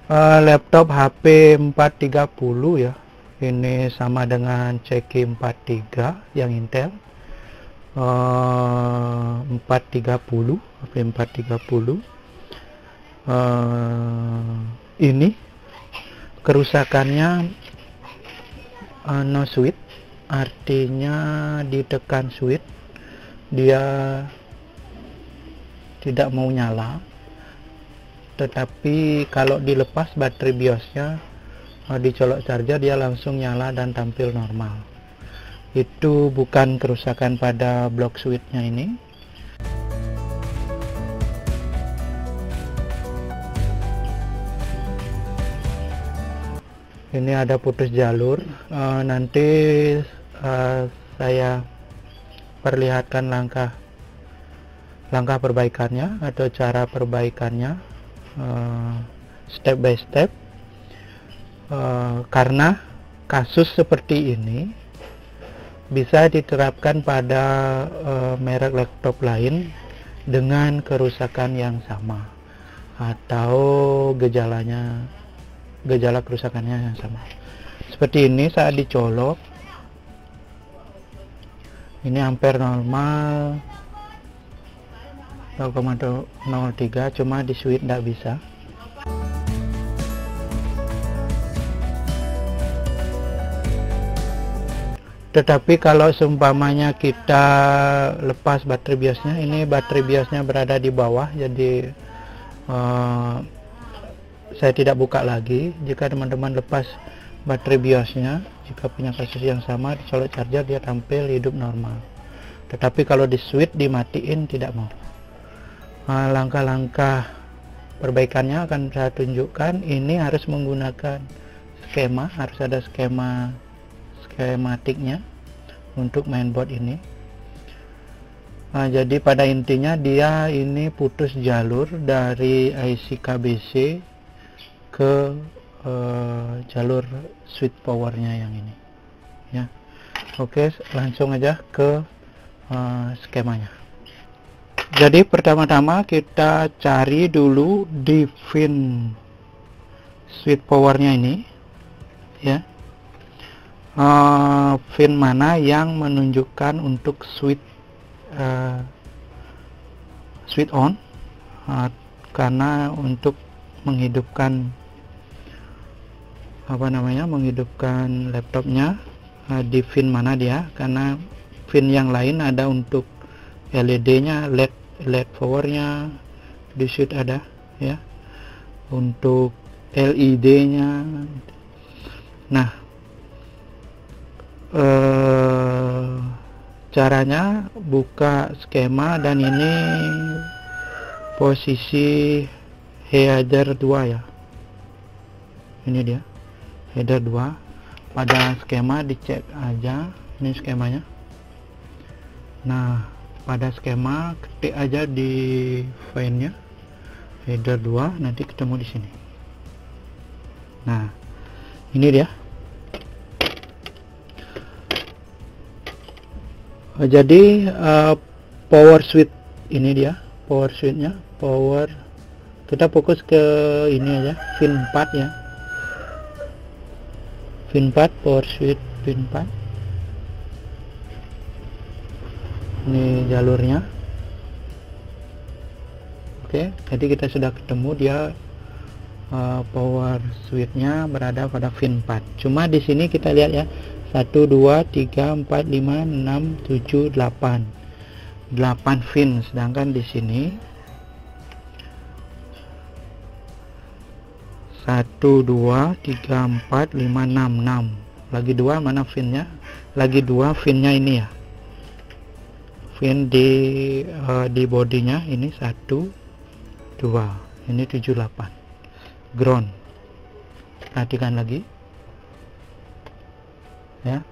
Laptop HP 430 ya. Ini sama dengan CQ43 yang Intel. 430, HP 430. Ini kerusakannya no switch, artinya ditekan switch dia tidak mau nyala. Tetapi kalau dilepas baterai BIOSnya, dicolok charger, dia langsung nyala dan tampil normal. Itu bukan kerusakan pada blok switchnya ini. Ini ada putus jalur. Nanti saya perlihatkan langkah perbaikannya atau cara perbaikannya step by step. Karena kasus seperti ini bisa diterapkan pada merek laptop lain dengan kerusakan yang sama atau gejala kerusakannya yang sama. Seperti ini saat dicolok, ini ampere normal 0,03, cuma di switch tidak bisa. Tetapi kalau seumpamanya kita lepas baterai BIOSnya, ini baterai BIOSnya berada di bawah, jadi saya tidak buka lagi. Jika teman-teman lepas baterai BIOSnya, jika punya kasus yang sama, dicolok charger, dia tampil hidup normal. Tetapi kalau di switch dimatiin, tidak mau. Langkah-langkah perbaikannya akan saya tunjukkan. Ini harus menggunakan skema, harus ada skematiknya untuk mainboard ini. Jadi pada intinya dia ini putus jalur dari IC KBC ke jalur switch powernya yang ini ya. Oke, langsung aja ke skemanya. Jadi pertama-tama kita cari dulu di pin switch powernya ini ya, pin mana yang menunjukkan untuk switch on, karena untuk menghidupkan menghidupkan laptopnya, di pin mana dia, karena pin yang lain ada untuk LED-nya, LED powernya di switch ada ya, untuk LED-nya. Nah, caranya buka skema, dan ini posisi header 2 ya, ini dia header 2. Pada skema dicek aja, ini skemanya. Nah, pada skema ketik aja di filenya header 2, nanti ketemu di sini. Nah, ini dia. Jadi power switch ini dia, power switchnya, kita fokus ke ini aja, pin 4 ya, pin 4, power switch pin 4. Ini jalurnya. Oke, jadi kita sudah ketemu dia, power switchnya berada pada pin 4. Cuma di sini kita lihat ya, 1, 2, 3, 4, 5, 6, 7, 8 pin, sedangkan di sini 1, 2, 3, 4, 5, 6 lagi 2, mana pinnya? Lagi 2 pinnya ini ya, pin di bodinya ini 1, 2, ini 7, 8 ground. Perhatikan lagi ya,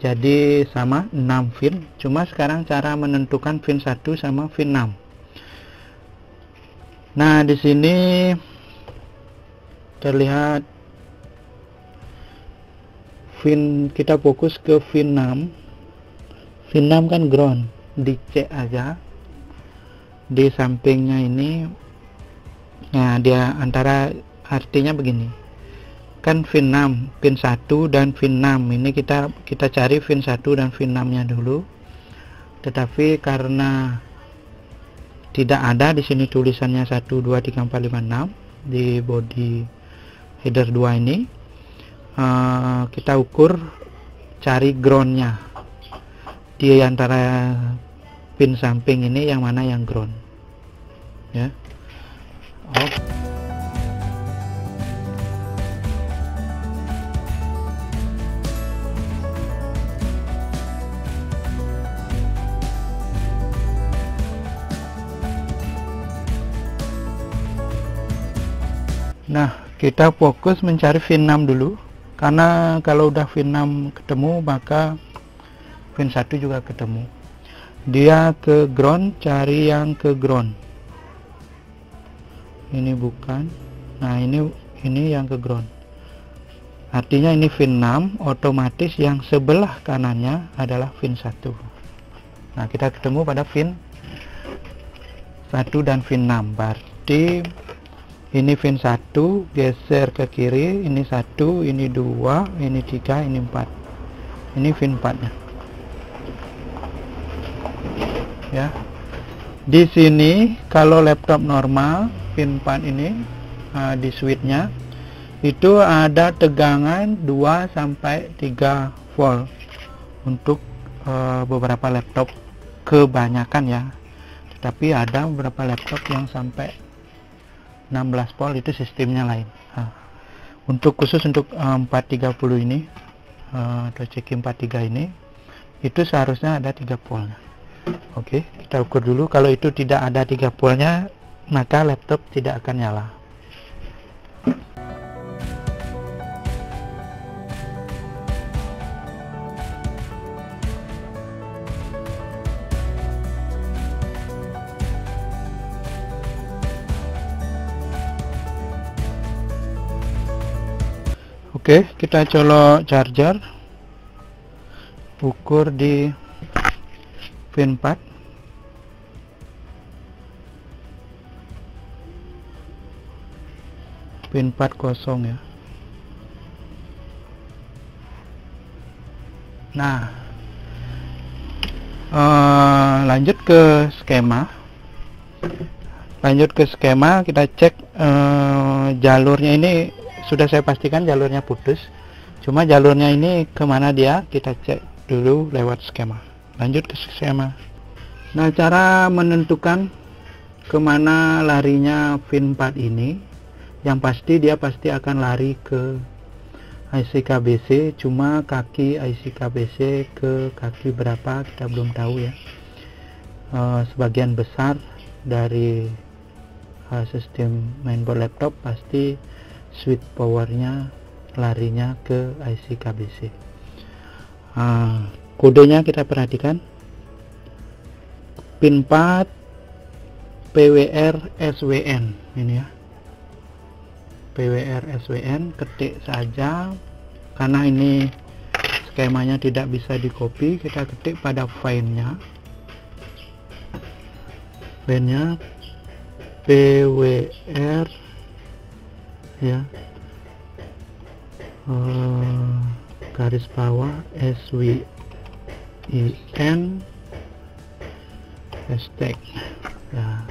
jadi sama 6 pin. Cuma sekarang cara menentukan pin 1 sama pin 6. Nah, di sini terlihat pin, kita fokus ke pin 6. Pin 6 kan ground, dicek aja di sampingnya ini. Nah, dia antara artinya begini, kan pin 6, pin 1 dan pin 6 ini kita cari pin 1 dan pin 6 nya dulu, tetapi karena tidak ada di sini tulisannya 1 2 3 4 5 6 di body header 2 ini, kita ukur cari groundnya di antara pin samping ini, yang mana yang ground ya. Nah, kita fokus mencari pin 6 dulu, karena kalau udah pin 6 ketemu maka pin 1 juga ketemu. Dia ke ground, cari yang ke ground. Ini bukan. Nah, ini yang ke ground. Artinya ini pin 6, otomatis yang sebelah kanannya adalah pin 1. Nah, kita ketemu pada pin 1 dan pin 6. Berarti ini pin 1 geser ke kiri, ini 1, ini 2, ini 3, ini 4. Ini pin 4 nya. Ya. Di sini kalau laptop normal pin 4 ini di switch-nya itu ada tegangan 2 sampai 3 volt untuk beberapa laptop, kebanyakan ya. Tetapi ada beberapa laptop yang sampai 16 volt, itu sistemnya lain. Untuk khusus untuk 430 ini atau CQ43 ini, itu seharusnya ada 3 voltnya. Oke, kita ukur dulu. Kalau itu tidak ada 3 voltnya, maka laptop tidak akan nyala. Oke, kita colok charger, ukur di pin 4. Pin 4 kosong ya. Nah, lanjut ke skema. Kita cek jalurnya. Ini sudah saya pastikan jalurnya putus, cuma jalurnya ini kemana dia, kita cek dulu lewat skema. Lanjut ke skema. Nah, cara menentukan kemana larinya pin 4 ini, yang pasti dia pasti akan lari ke IC KBC, cuma kaki IC KBC ke kaki berapa kita belum tahu ya. Sebagian besar dari sistem mainboard laptop pasti switch powernya larinya ke IC KBC. Kodenya kita perhatikan, pin 4 PWR SWN ini ya, PWR SWN, ketik saja karena ini skemanya tidak bisa di copy. Kita ketik pada filenya PWR ya, garis bawah SWN hashtag ya,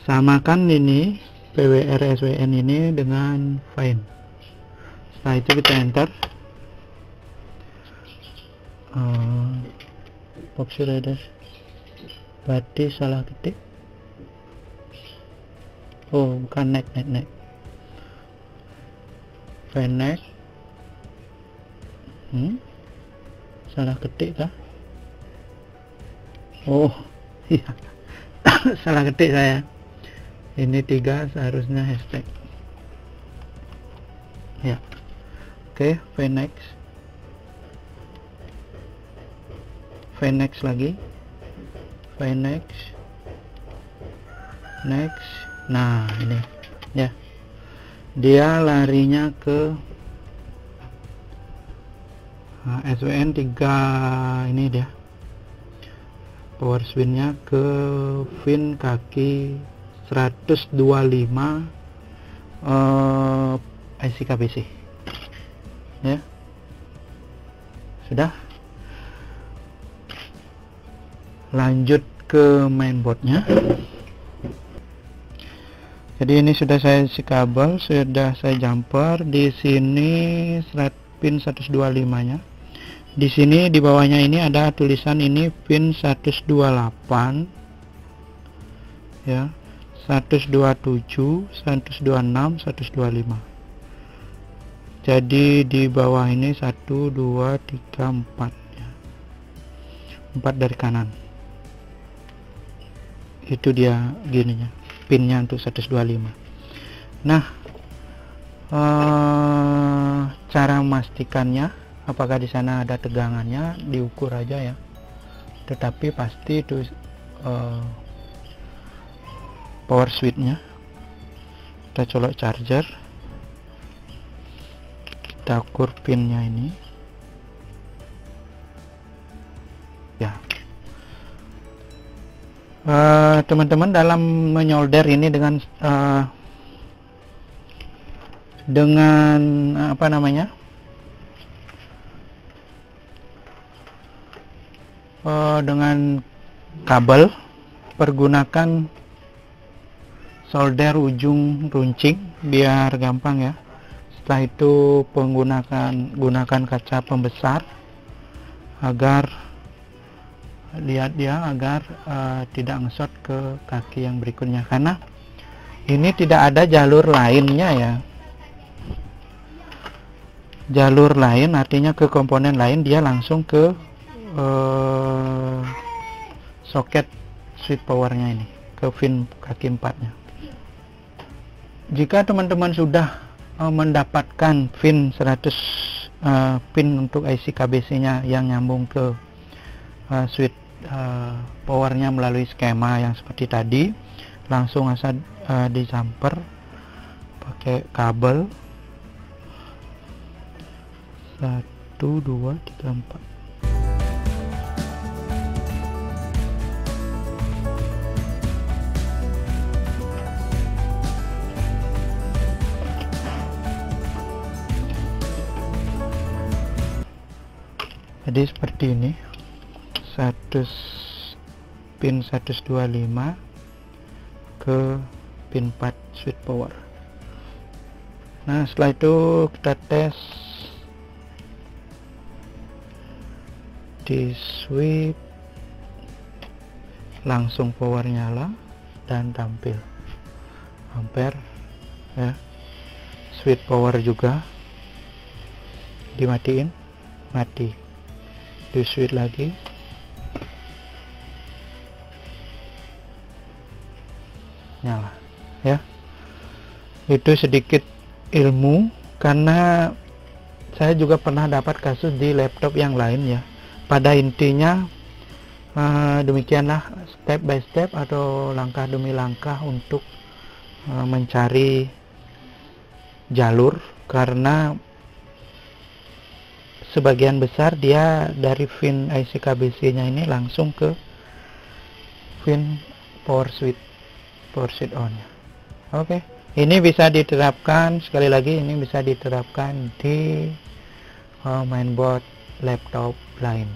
samakan ini PWR SWN ini dengan find. Setelah itu kita enter. Opsi reader berarti salah ketik. Oh, bukan neck. Fennec. Salah ketik kah? Oh, iya. Salah ketik saya. Ini 3 seharusnya hashtag. Ya. Oke, Fennec lagi. Next. Nah, ini ya. Dia larinya ke SWN 3 ini dia. Power switch-nya ke pin kaki 125 IC KBC ya. Sudah, lanjut ke mainboardnya. Jadi ini sudah saya isi kabel, sudah saya jumper. Di sini pin 125-nya. Di sini di bawahnya ini ada tulisan ini pin 128 ya, 127, 126, 125. Jadi di bawah ini 1 2 3 4 ya. 4 dari kanan. Itu dia gininya, pinnya untuk 125. Nah, cara memastikannya apakah di sana ada tegangannya, diukur aja ya. Tetapi pasti itu power switch-nya. Kita colok charger, kita ukur pinnya ini ya. Teman-teman dalam menyolder ini dengan apa namanya, dengan kabel, pergunakan solder ujung runcing biar gampang ya. Setelah itu gunakan kaca pembesar agar tidak ngesot ke kaki yang berikutnya, karena ini tidak ada jalur lainnya ya. Jalur lain artinya ke komponen lain, dia langsung ke soket switch powernya ini, ke pin kaki 4-nya. Jika teman-teman sudah mendapatkan pin 100 pin untuk IC KBC-nya yang nyambung ke switch powernya melalui skema yang seperti tadi, langsung asal di jumper pakai kabel 1 2 3 4. Jadi seperti ini, pin 125 ke pin 4 switch power. Nah, setelah itu kita tes di switch, langsung power nyala dan tampil ampere ya. Switch power juga dimatiin, mati. Di switch lagi, nyala ya. Itu sedikit ilmu, karena saya juga pernah dapat kasus di laptop yang lain ya. Pada intinya demikianlah step by step atau langkah demi langkah untuk mencari jalur, karena sebagian besar dia dari pin IC KBC-nya ini langsung ke pin power switch on ya. Oke, ini bisa diterapkan, sekali lagi ini bisa diterapkan di mainboard laptop lain.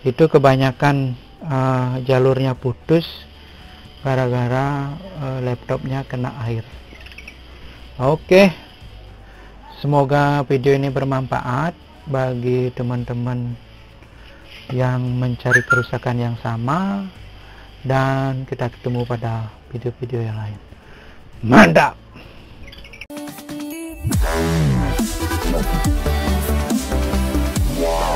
Itu kebanyakan jalurnya putus gara-gara laptopnya kena air. Oke, semoga video ini bermanfaat bagi teman-teman yang mencari kerusakan yang sama, dan kita ketemu pada video-video yang lain. Mantap. Wow.